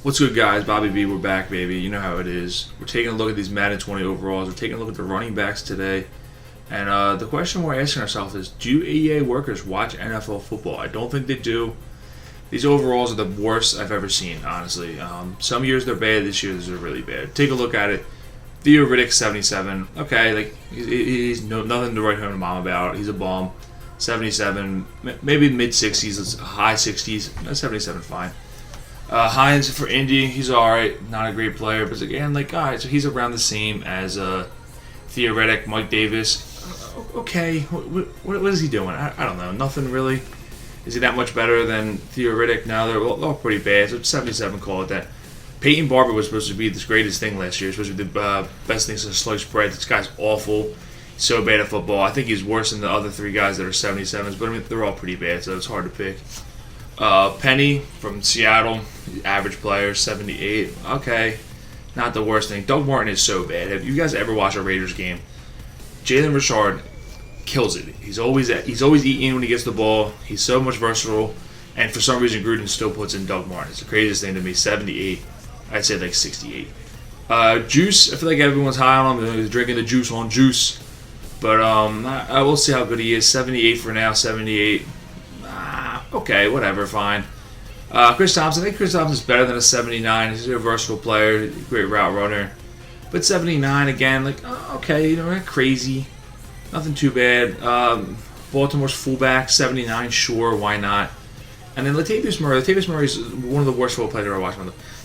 What's good, guys? Bobby B, we're back, baby. You know how it is. We're taking a look at these Madden 20 overalls. We're taking a look at the running backs today. And the question we're asking ourselves is, do EA workers watch NFL football? I don't think they do. These overalls are the worst I've ever seen, honestly. Some years they're bad. This year they're really bad. Take a look at it. Theo Riddick, 77. Okay, like he's nothing to write home to mom about. He's a bum. 77, maybe mid-60s, high 60s. 77, fine. Hines for Indy, he's alright, not a great player, but again, like, alright, so he's around the same as Theoretic, Mike Davis. Okay, what is he doing? I don't know, nothing really. Is he that much better than Theoretic? No, they're all pretty bad, so 77, call it that. Peyton Barber was supposed to be this greatest thing last year, supposed to be the best thing since sliced bread. This guy's awful, so bad at football. I think he's worse than the other three guys that are 77s, but I mean, they're all pretty bad, so it's hard to pick. Penny from Seattle, average player, 78. Okay, not the worst thing. Doug Martin is so bad. Have you guys ever watched a Raiders game? Jalen Richard kills it. He's always eating when he gets the ball. He's so much versatile, and for some reason Gruden still puts in Doug Martin. It's the craziest thing to me. 78. I'd say like 68. Juice. I feel like everyone's high on him. He's drinking the juice on juice, but I will see how good he is. 78 for now. 78. Okay, whatever, fine. Chris Thompson, I think Chris Thompson's better than a 79. He's a versatile player, great route runner. But 79, again, like, okay, not crazy. Nothing too bad. Baltimore's fullback, 79, sure, why not? And then Latavius Murray. Latavius Murray's one of the worst football players I've ever watched.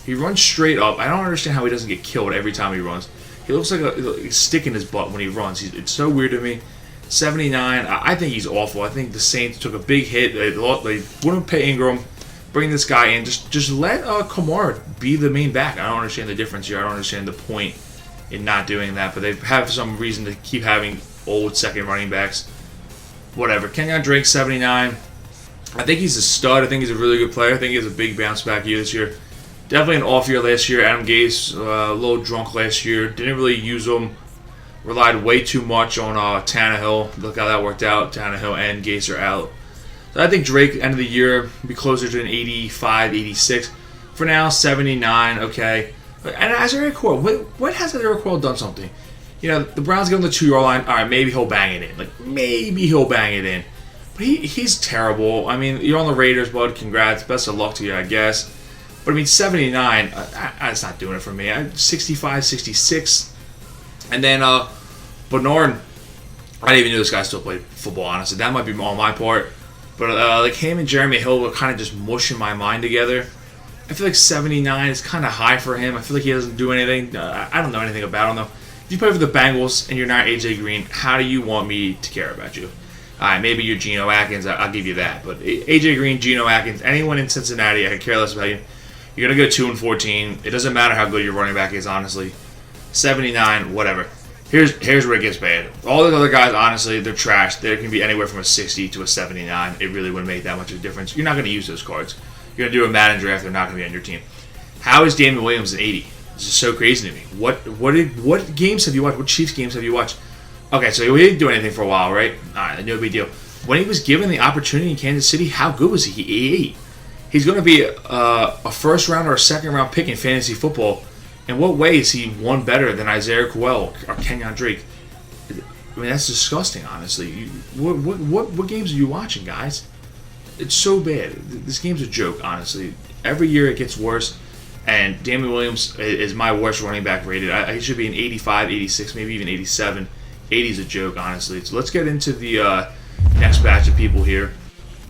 He runs straight up. I don't understand how he doesn't get killed every time he runs. He looks like a stick in his butt when he runs. It's so weird to me. 79, I think he's awful. I think the Saints took a big hit. They wouldn't pay Ingram, bring this guy in. Just let Kamara be the main back. I don't understand the difference here. I don't understand the point in not doing that. But they have some reason to keep having old second running backs. Whatever. Kenyon Drake, 79. I think he's a stud. I think he's a really good player. I think he has a big bounce back year this year. Definitely an off year last year. Adam Gase, a little drunk last year. Didn't really use him. Relied way too much on Tannehill. Look how that worked out. Tannehill and Gase are out. So I think Drake, end of the year, be closer to an 85, 86. For now, 79, okay. And Isaiah Crowell, what has Isaiah Crowell done something? You know, the Browns get on the 2-yard line. All right, maybe he'll bang it in. Like, maybe he'll bang it in. But he's terrible. I mean, you're on the Raiders, bud. Congrats. Best of luck to you, I guess. But, I mean, 79, that's not doing it for me. 65, 66. And then Bernard, I didn't even know this guy still played football, honestly. That might be on my part. But like him and Jeremy Hill were kind of just mushing my mind together. I feel like 79 is kind of high for him. I feel like he doesn't do anything. I don't know anything about him, though. If you play for the Bengals and you're not A.J. Green, how do you want me to care about you? All right, maybe you're Geno Atkins. I'll give you that. But A.J. Green, Geno Atkins, anyone in Cincinnati, I could care less about you. You're going to go 2-14. It doesn't matter how good your running back is, honestly. 79, whatever. Here's where it gets bad. All the other guys, honestly, they're trash. They can be anywhere from a 60 to a 79. It really wouldn't make that much of a difference. You're not going to use those cards. You're going to do a Madden draft. They're not going to be on your team. How is Damian Williams an 80? This is so crazy to me. What games have you watched? What Chiefs games have you watched? Okay, so he didn't do anything for a while, right? All right, no big deal. When he was given the opportunity in Kansas City, how good was he? He 80. He's going to be a first round or a second round pick in fantasy football. In what way is he one better than Isaiah Crowell or Kenyon Drake? I mean, that's disgusting, honestly. What games are you watching, guys? It's so bad. This game's a joke, honestly. Every year it gets worse, and Damian Williams is my worst running back rated. He should be an 85, 86, maybe even 87. 80 is a joke, honestly. So let's get into the next batch of people here.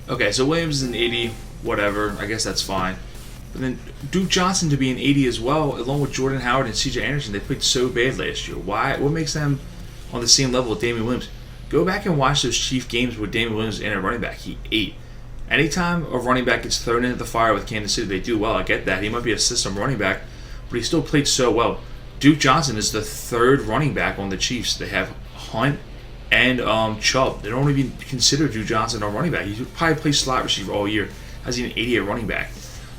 Okay, so Williams is an 80, whatever. I guess that's fine. But then Duke Johnson to be an 80 as well, along with Jordan Howard and C.J. Anderson. They played so bad last year. Why? What makes them on the same level with Damian Williams? Go back and watch those Chief games with Damian Williams in a running back. He ate. Anytime a running back gets thrown into the fire with Kansas City, they do well. I get that. He might be a system running back, but he still played so well. Duke Johnson is the third running back on the Chiefs. They have Hunt and Chubb. They don't even consider Duke Johnson a running back. He probably plays slot receiver all year. How's he an 80 at running back?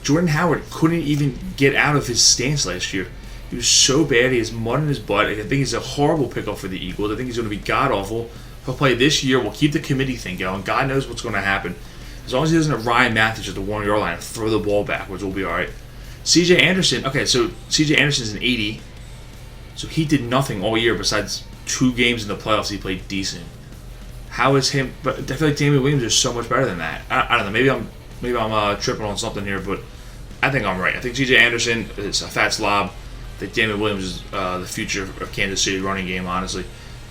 Jordan Howard couldn't even get out of his stance last year. He was so bad. He has mud in his butt. I think he's a horrible pickup for the Eagles. I think he's going to be god-awful. He'll play this year. We'll keep the committee thing going. God knows what's going to happen. As long as he doesn't have Ryan Matthews at the 1-yard line and throw the ball backwards, we'll be all right. C.J. Anderson. Okay, so C.J. Anderson's an 80, so he did nothing all year besides 2 games in the playoffs. He played decent. How is him? But I feel like Damian Williams is so much better than that. I don't know. Maybe I'm tripping on something here, but I think I'm right. I think C.J. Anderson is a fat slob. I think Damian Williams is the future of Kansas City running game, honestly.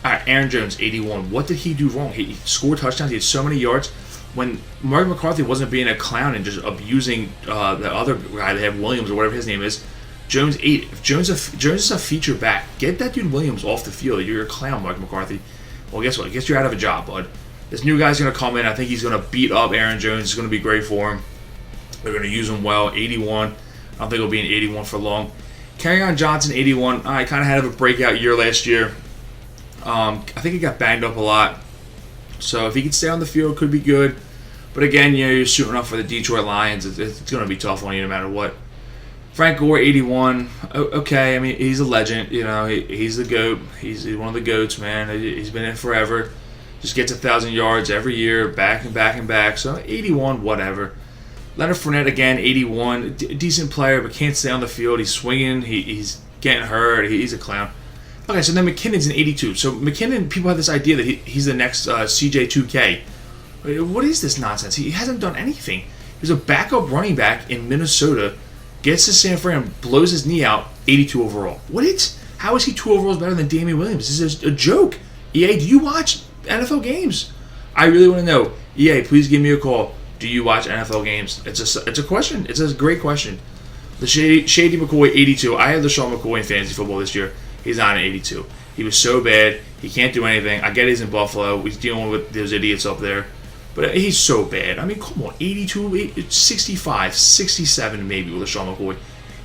All right, Aaron Jones, 81. What did he do wrong? He scored touchdowns. He had so many yards. When Mark McCarthy wasn't being a clown and just abusing the other guy, they have Williams or whatever his name is, Jones 8. If Jones is a feature back, get that dude Williams off the field. You're a clown, Mark McCarthy. Well, guess what? I guess you're out of a job, bud. This new guy's going to come in. I think he's going to beat up Aaron Jones. It's going to be great for him. They're going to use him well. 81. I don't think he'll be an 81 for long. Kerryon Johnson, 81. I kind of had a breakout year last year. I think he got banged up a lot. So if he can stay on the field, it could be good. But again, you're shooting up for the Detroit Lions. It's going to be tough on you no matter what. Frank Gore, 81. Okay, I mean, he's a legend. He's the GOAT. He's one of the GOATs, man. He's been in forever. Just gets 1,000 yards every year, back and back and back. So 81, whatever. Leonard Fournette, again, 81. Decent player, but can't stay on the field. He's swinging. He's getting hurt. He's a clown. Okay, so then McKinnon's an 82. So McKinnon, people have this idea that he's the next CJ2K. What is this nonsense? He hasn't done anything. He was a backup running back in Minnesota, gets to San Fran, and blows his knee out, 82 overall. How is he 2 overalls better than Damian Williams? This is a joke. EA, do you watch NFL games? I really want to know. EA, please give me a call. Do you watch NFL games? It's a question. It's a great question. The Shady McCoy, 82. I had LaShawn McCoy in fantasy football this year. He's on an 82. He was so bad. He can't do anything. I get he's in Buffalo. He's dealing with those idiots up there. But he's so bad. I mean, come on. 82, 65, 67 maybe with LaShawn McCoy.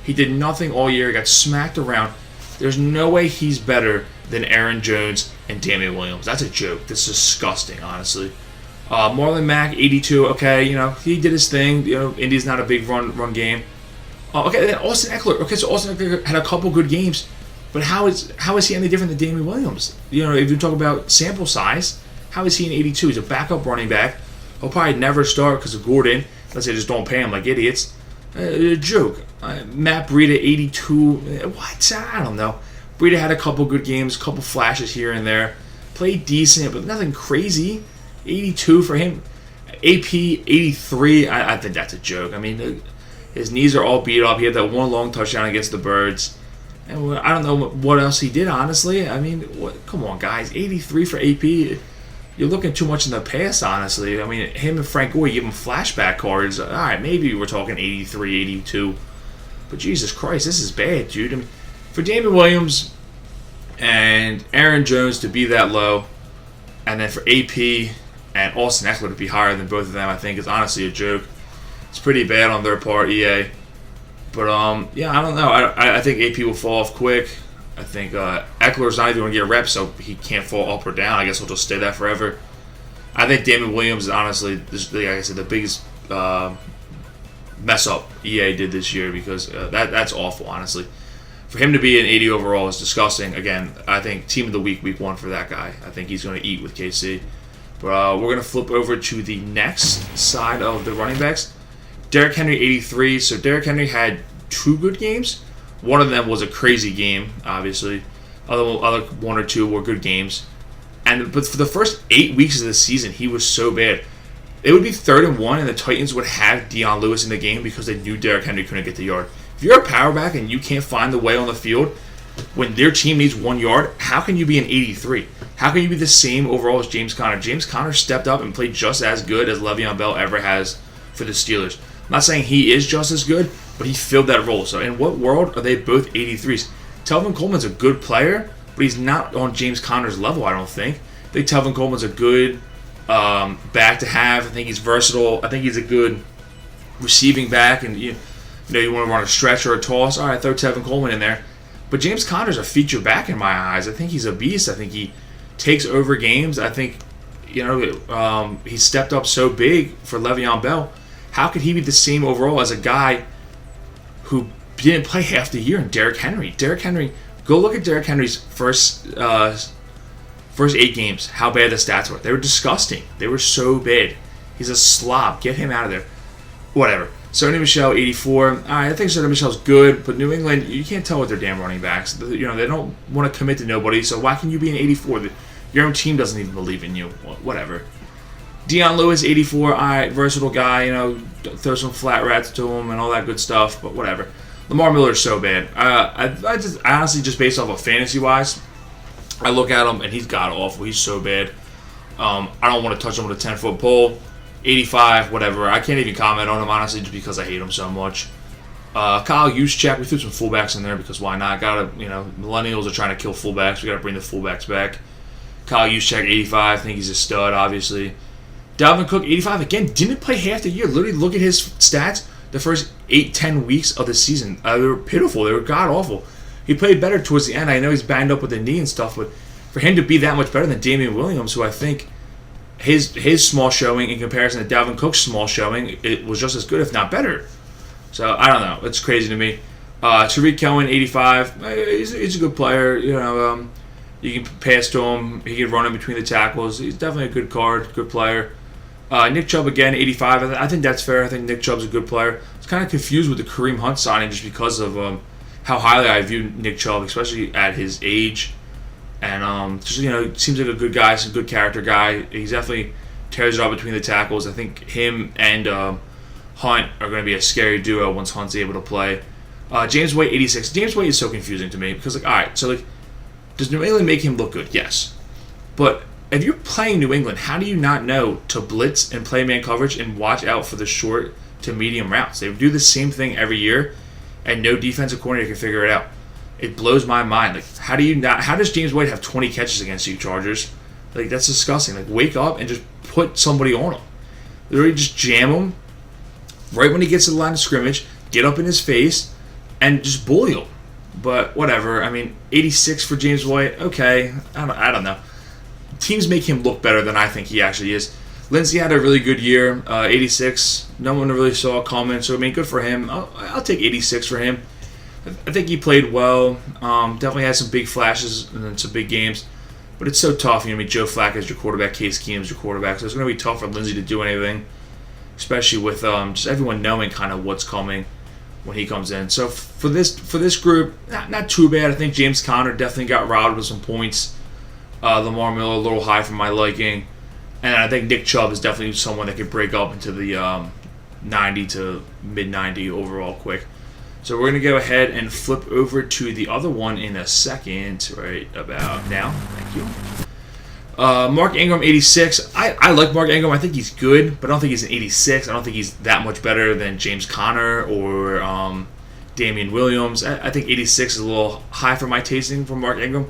He did nothing all year. He got smacked around. There's no way he's better than Aaron Jones and Damian Williams. That's a joke. That's disgusting, honestly. Marlon Mack, 82. Okay, he did his thing. Indy's not a big run game. Okay, then Austin Eckler. Okay, so Austin Eckler had a couple good games. But how is he any different than Damian Williams? If you talk about sample size, how is he an 82? He's a backup running back. He'll probably never start because of Gordon. Let's say just don't pay him like idiots. A joke. Matt Breida, 82. What? I don't know. Breida had a couple good games, a couple flashes here and there. Played decent, but nothing crazy. 82 for him. AP, 83. I think that's a joke. I mean, his knees are all beat up. He had that one long touchdown against the Birds. And I don't know what else he did, honestly. I mean, come on, guys. 83 for AP. You're looking too much in the past, honestly. I mean, him and Frank Gore, you give him flashback cards. All right, maybe we're talking 83, 82. But Jesus Christ, this is bad, dude. I mean, for Damian Williams and Aaron Jones to be that low, and then for AP and Austin Eckler to be higher than both of them, I think is honestly a joke. It's pretty bad on their part, EA. But, yeah, I don't know. I think AP will fall off quick. I think Eckler's not even going to get reps, so he can't fall up or down. I guess he'll just stay that forever. I think Damian Williams is honestly, like I said, the biggest mess up EA did this year because that's awful, honestly. For him to be an 80 overall is disgusting. Again, I think Team of the Week 1 for that guy. I think he's going to eat with KC. But we're going to flip over to the next side of the running backs. Derrick Henry, 83. So Derrick Henry had 2 good games. One of them was a crazy game, obviously. Other 1 or 2 were good games. But for the first 8 weeks of the season, he was so bad. It would be 3rd and 1, and the Titans would have Dion Lewis in the game because they knew Derrick Henry couldn't get the yard. If you're a power back and you can't find the way on the field when their team needs 1 yard, how can you be an 83? How can you be the same overall as James Conner? James Conner stepped up and played just as good as Le'Veon Bell ever has for the Steelers. I'm not saying he is just as good, but he filled that role. So in what world are they both 83s? Telvin Coleman's a good player, but he's not on James Conner's level, I don't think. I think Telvin Coleman's a good back to have. I think he's versatile. I think he's a good receiving back. And you want to run a stretch or a toss. All right, throw Tevin Coleman in there. But James Conner's a feature back in my eyes. I think he's a beast. I think he takes over games. I think he stepped up so big for Le'Veon Bell. How could he be the same overall as a guy who didn't play half the year in Derrick Henry? Derrick Henry, go look at Derrick Henry's first 8 games, how bad the stats were. They were disgusting. They were so bad. He's a slob. Get him out of there. Whatever. Sony Michel, 84. I think Sony Michel's good, but New England, you can't tell with their damn running backs. You know, they don't want to commit to nobody, so why can you be an 84? Your own team doesn't even believe in you. Whatever. Dion Lewis, 84. Versatile guy, you know, throw some flat rats to him and all that good stuff, but whatever. Lamar Miller's so bad. I honestly, just based off of fantasy-wise, I look at him and he's god-awful. He's so bad. I don't want to touch him with a 10-foot pole. 85, whatever. I can't even comment on him, honestly, just because I hate him so much. Kyle Juszczyk, we threw some fullbacks in there because why not? Millennials are trying to kill fullbacks. We got to bring the fullbacks back. Kyle Juszczyk, 85. I think he's a stud, obviously. Dalvin Cook, 85. Again, didn't play half the year. Literally, look at his stats the first 8-10 weeks of the season. They were pitiful. They were god-awful. He played better towards the end. I know he's banged up with the knee and stuff, but for him to be that much better than Damian Williams, who I think his small showing in comparison to Dalvin Cook's small showing, it was just as good, if not better. So, I don't know. It's crazy to me. Tariq Cohen, 85. He's a good player. You know, you can pass to him. He can run in between the tackles. He's definitely a good card, good player. Nick Chubb, again, 85. I think that's fair. I think Nick Chubb's a good player. I was kind of confused with the Kareem Hunt signing just because of how highly I view Nick Chubb, especially at his age. And just, you know, seems like a good guy, some good character guy. He definitely tears it up between the tackles. I think him and Hunt are going to be a scary duo once Hunt's able to play. James White, 86. James White is so confusing to me because, like, all right, so, like, does New England make him look good? Yes. But if you're playing New England, how do you not know to blitz and play man coverage and watch out for the short to medium routes? They do the same thing every year, and no defensive coordinator can figure it out. It blows my mind. Like, how does James White have 20 catches against you, Chargers? Like, that's disgusting. Like, wake up and just put somebody on him. Literally just jam him right when he gets to the line of scrimmage, get up in his face, and just bully him. But whatever. I mean, 86 for James White. Okay. I don't know. Teams make him look better than I think he actually is. Lindsey had a really good year. 86. No one really saw it coming. So, I mean, good for him. I'll take 86 for him. I think he played well. Definitely had some big flashes and then some big games. But it's so tough. You know, I mean, Joe Flacco's your quarterback, Case Keenum's your quarterback. So it's going to be tough for Lindsey to do anything, especially with just everyone knowing kind of what's coming when he comes in. So for this group, not too bad. I think James Conner definitely got robbed with some points. Lamar Miller a little high for my liking. And I think Nick Chubb is definitely someone that could break up into the 90 to mid-90 overall quick. So we're going to go ahead and flip over to the other one in a second, right about now. Thank you. Mark Ingram, 86. I like Mark Ingram. I think he's good, but I don't think he's an 86. I don't think he's that much better than James Conner or Damian Williams. I think 86 is a little high for my tasting for Mark Ingram.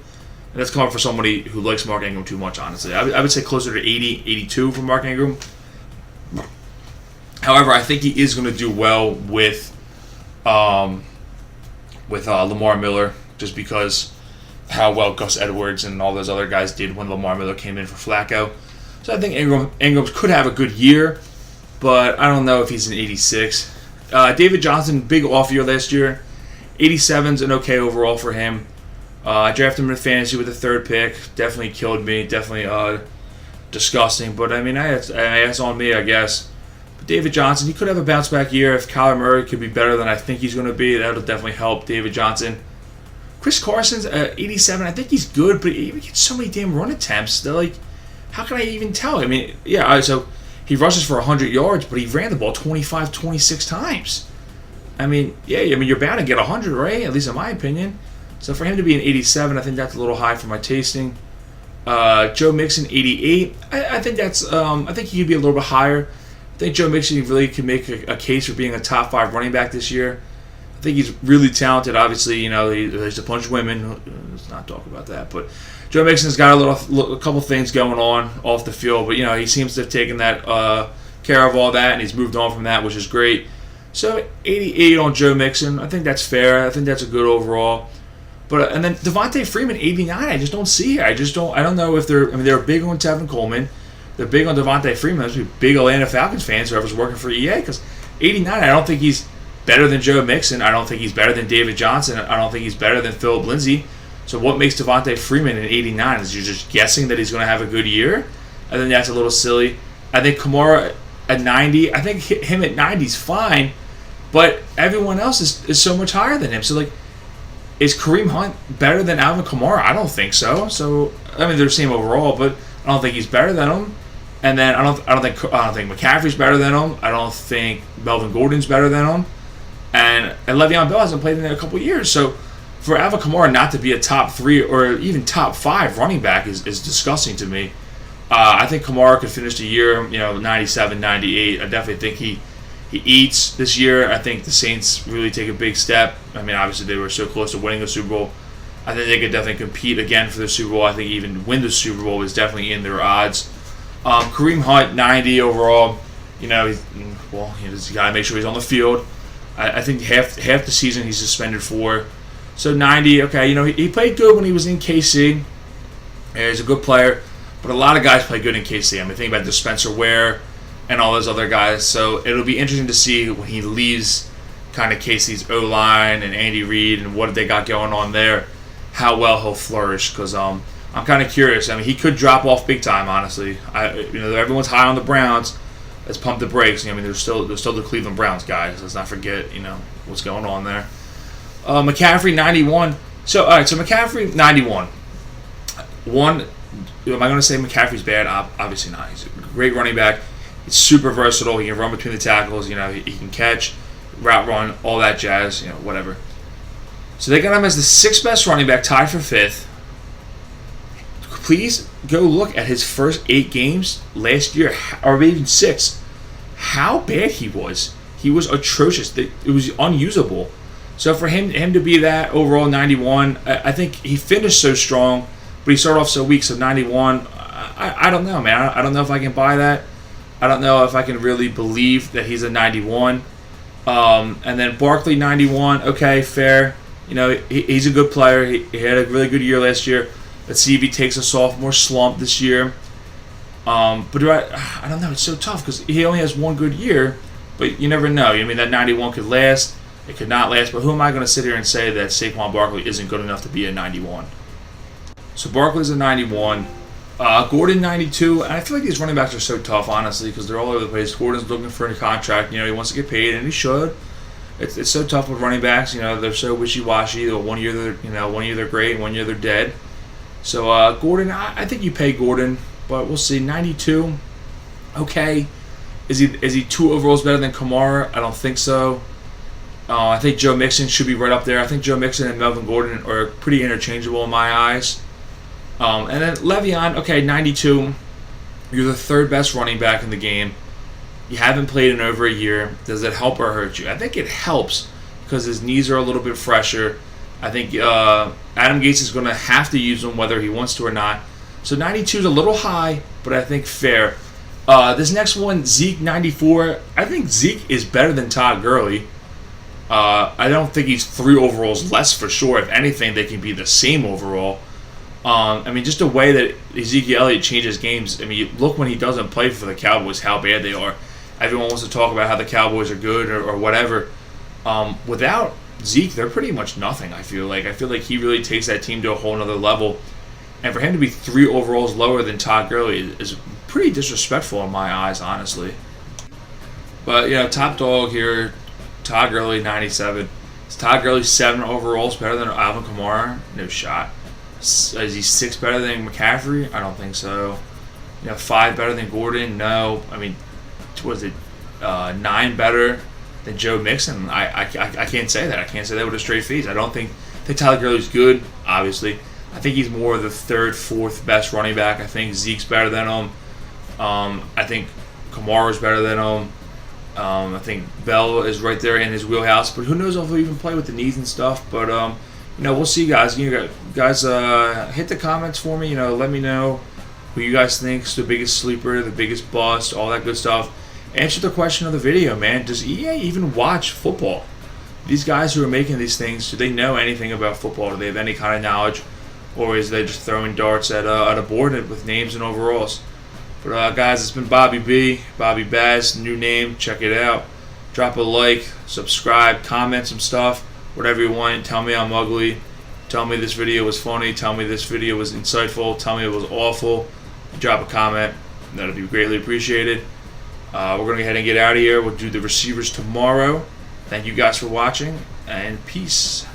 And that's coming for somebody who likes Mark Ingram too much, honestly. I would say closer to 80, 82 for Mark Ingram. However, I think he is going to do well with Lamar Miller, just because how well Gus Edwards and all those other guys did when Lamar Miller came in for Flacco. So I think Ingram could have a good year, but I don't know if he's an 86. David Johnson, big off year last year. 87's an okay overall for him. I drafted him in fantasy with the third pick. Definitely killed me. Definitely disgusting. But I mean, that's on me, I guess. But David Johnson, he could have a bounce back year if Kyler Murray could be better than I think he's going to be. That'll definitely help David Johnson. Chris Carson's 87. I think he's good, but he gets so many damn run attempts. They're like, how can I even tell? I mean, yeah, so he rushes for 100 yards, but he ran the ball 25, 26 times. I mean, yeah, you're bound to get 100, right? At least in my opinion. So for him to be an 87, I think that's a little high for my tasting. Joe Mixon, 88. I think that's. I think he could be a little bit higher. I think Joe Mixon really can make a case for being a top 5 running back this year. I think he's really talented. Obviously, he likes to punch women. Let's not talk about that. But Joe Mixon's got a couple things going on off the field. But he seems to have taken that care of all that, and he's moved on from that, which is great. So 88 on Joe Mixon. I think that's fair. I think that's a good overall. But and then Devontae Freeman, 89. I just don't see it. I don't know if they're. I mean, they're big on Tevin Coleman. They're big on Devontae Freeman. Those are big Atlanta Falcons fans. Whoever's working for EA, because 89. I don't think he's better than Joe Mixon. I don't think he's better than David Johnson. I don't think he's better than Philip Lindsay. So what makes Devontae Freeman an 89? Is you're just guessing that he's going to have a good year? I think that's a little silly. I think Kamara at 90. I think him at 90 is fine. but everyone else is so much higher than him. So like, is Kareem Hunt better than Alvin Kamara? I don't think so. So I mean, they're the same overall, but I don't think he's better than him. And then I don't think McCaffrey's better than him. I don't think Melvin Gordon's better than him. And Le'Veon Bell hasn't played in a couple years. So for Alvin Kamara not to be a top 3 or even top 5 running back is disgusting to me. I think Kamara could finish the year, 97, 98. I definitely think he eats this year. I think the Saints really take a big step. I mean, obviously they were so close to winning the Super Bowl. I think they could definitely compete again for the Super Bowl. I think even win the Super Bowl is definitely in their odds. Kareem Hunt, 90 overall. You just got to make sure he's on the field. I think half the season he's suspended for. So 90, okay, he played good when he was in KC. He's a good player, but a lot of guys play good in KC. I mean, think about Spencer Ware and all those other guys. So it'll be interesting to see when he leaves kind of KC's O-line and Andy Reid and what they got going on there, how well he'll flourish, because I'm kind of curious. I mean, he could drop off big time, honestly. Everyone's high on the Browns. Let's pump the brakes. I mean, they're still the Cleveland Browns, guys. Let's not forget, what's going on there. McCaffrey, 91. So, all right, so McCaffrey, 91. Am I going to say McCaffrey's bad? Obviously not. He's a great running back. He's super versatile. He can run between the tackles. He can catch, route run, all that jazz, whatever. So they got him as the 6th best running back, tied for 5th. Please go look at his first 8 games last year, or even 6. How bad he was. He was atrocious. It was unusable. So for him to be that overall 91, I think he finished so strong, but he started off so weak. So 91, I don't know, man. I don't know if I can buy that. I don't know if I can really believe that he's a 91. And then Barkley, 91. Okay, fair. He's a good player. He had a really good year last year. Let's see if he takes a sophomore slump this year. But I don't know. It's so tough because he only has one good year, but you never know. I mean, that 91 could last. It could not last. But who am I going to sit here and say that Saquon Barkley isn't good enough to be a 91? So Barkley's a 91. Gordon, 92. And I feel like these running backs are so tough, honestly, because they're all over the place. Gordon's looking for a contract. He wants to get paid, and he should. It's so tough with running backs. They're so wishy-washy. One year they're great, and one year they're dead. So Gordon, I think you pay Gordon, but we'll see. 92, okay. Is he 2 overalls better than Kamara? I don't think so. I think Joe Mixon should be right up there. I think Joe Mixon and Melvin Gordon are pretty interchangeable in my eyes. And then Le'Veon, okay, 92. You're the 3rd best running back in the game. You haven't played in over a year. Does it help or hurt you? I think it helps because his knees are a little bit fresher. I think Adam Gates is going to have to use him whether he wants to or not. So 92 is a little high, but I think fair. This next one, Zeke, 94. I think Zeke is better than Todd Gurley. I don't think he's 3 overalls less for sure. If anything, they can be the same overall. Just the way that Ezekiel Elliott changes games. You look when he doesn't play for the Cowboys, how bad they are. Everyone wants to talk about how the Cowboys are good or whatever. Without Zeke, they're pretty much nothing, I feel like. He really takes that team to a whole nother level. And for him to be 3 overalls lower than Todd Gurley is pretty disrespectful in my eyes, honestly. But, top dog here, Todd Gurley, 97. Is Todd Gurley 7 overalls better than Alvin Kamara? No shot. Is he 6 better than McCaffrey? I don't think so. 5 better than Gordon? No. Was it 9 better than Joe Mixon? I can't say that. I can't say that with a straight face. I think Tyler Gurley's good, obviously. I think he's more of the 3rd, 4th best running back. I think Zeke's better than him. I think Kamara's better than him. I think Bell is right there in his wheelhouse, but who knows if he'll even play with the knees and stuff. But we'll see, guys. Guys, hit the comments for me. Let me know who you guys think's the biggest sleeper, the biggest bust, all that good stuff. Answer the question of the video, man. Does EA even watch football? These guys who are making these things, do they know anything about football? Do they have any kind of knowledge, or is they just throwing darts at a board with names and overalls? But guys, it's been Bobby B, Bobby Baz, new name. Check it out. Drop a like, subscribe, comment some stuff, whatever you want. Tell me I'm ugly. Tell me this video was funny. Tell me this video was insightful. Tell me it was awful. Drop a comment. That'll be greatly appreciated. We're going to go ahead and get out of here. We'll do the receivers tomorrow. Thank you guys for watching, and peace.